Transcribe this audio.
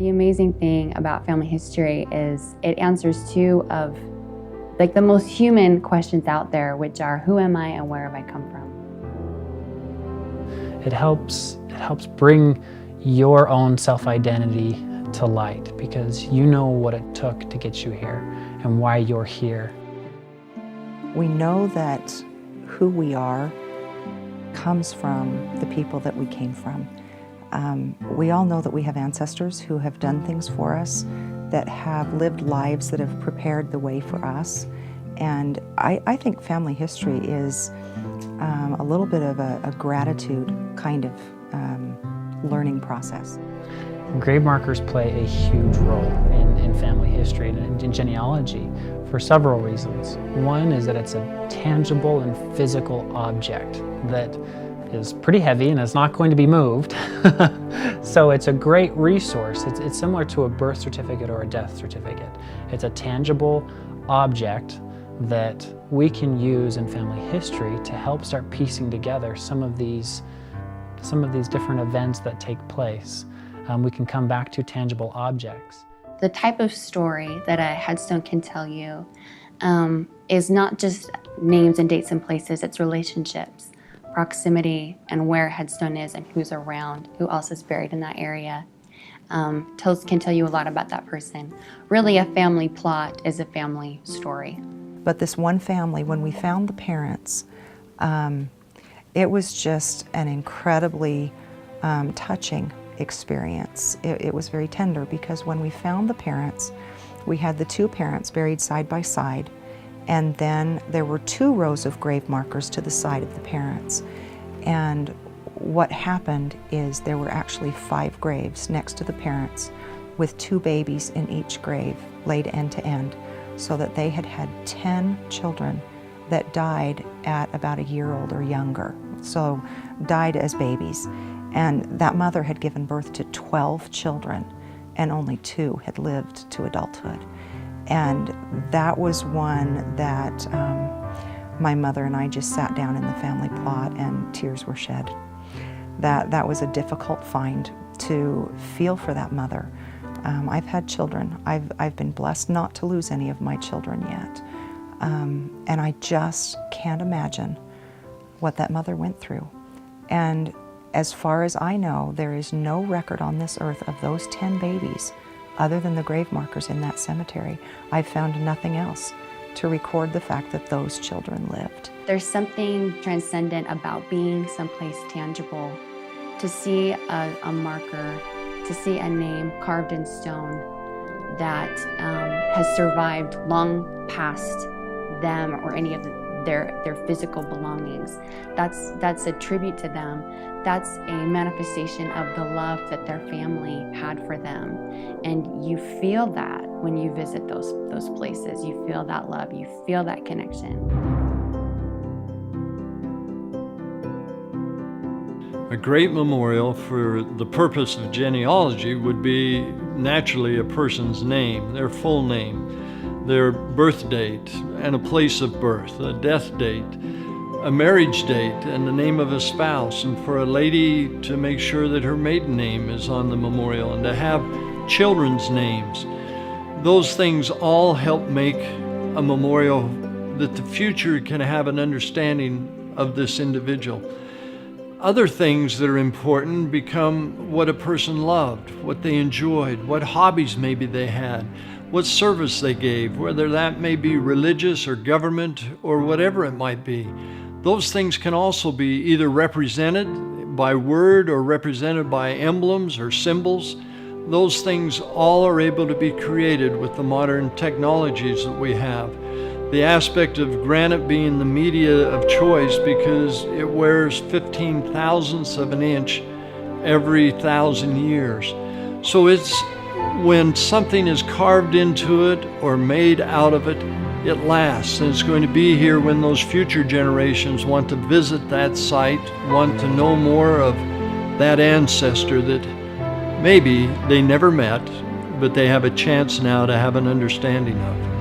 The amazing thing about family history is it answers two of the most human questions out there, which are, who am I and where have I come from? It helps bring your own self-identity to light, because you know what it took to get you here and why you're here. We know that who we are comes from the people that we came from. We all know that we have ancestors who have done things for us, that have lived lives that have prepared the way for us. And I think family history is a little bit of a gratitude kind of learning process. Grave markers play a huge role in family history and in genealogy for several reasons. One is that it's a tangible and physical object that is pretty heavy and is not going to be moved. So it's a great resource. It's similar to a birth certificate or a death certificate. It's a tangible object that we can use in family history to help start piecing together some of these different events that take place. We can come back to tangible objects. The type of story that a headstone can tell you is not just names and dates and places, it's relationships, proximity, and where a headstone is and who's around, who else is buried in that area. Can tell you a lot about that person. Really, a family plot is a family story. But this one family, when we found the parents, it was just an incredibly touching experience. It was very tender, because when we found the parents, we had the two parents buried side by side, and then there were 2 rows of grave markers to the side of the parents. And what happened is there were actually 5 graves next to the parents, with 2 babies in each grave laid end to end, so that they had had 10 children that died at about a year old or younger, so died as babies. And that mother had given birth to 12 children, and only 2 had lived to adulthood. And that was one that my mother and I just sat down in the family plot and tears were shed. That was a difficult find to feel for that mother. I've had children. I've been blessed not to lose any of my children yet. And I just can't imagine what that mother went through. And as far as I know, there is no record on this earth of those 10 babies other than the grave markers in that cemetery. I've found nothing else to record the fact that those children lived. There's something transcendent about being someplace tangible, to see a marker, to see a name carved in stone that has survived long past them or any of their physical belongings. That's a tribute to them. That's a manifestation of the love that their family had for them. And you feel that when you visit those places. You feel that love, you feel that connection. A great memorial for the purpose of genealogy would be naturally a person's name, their full name, their birth date and a place of birth, a death date, a marriage date and the name of a spouse, and for a lady to make sure that her maiden name is on the memorial, and to have children's names. Those things all help make a memorial that the future can have an understanding of this individual. Other things that are important become what a person loved, what they enjoyed, what hobbies maybe they had, what service they gave, whether that may be religious or government or whatever it might be. Those things can also be either represented by word or represented by emblems or symbols. Those things all are able to be created with the modern technologies that we have. The aspect of granite being the media of choice because it wears 15 thousandths of an inch every 1,000 years. So it's when something is carved into it or made out of it, it lasts, and it's going to be here when those future generations want to visit that site, want to know more of that ancestor that maybe they never met, but they have a chance now to have an understanding of.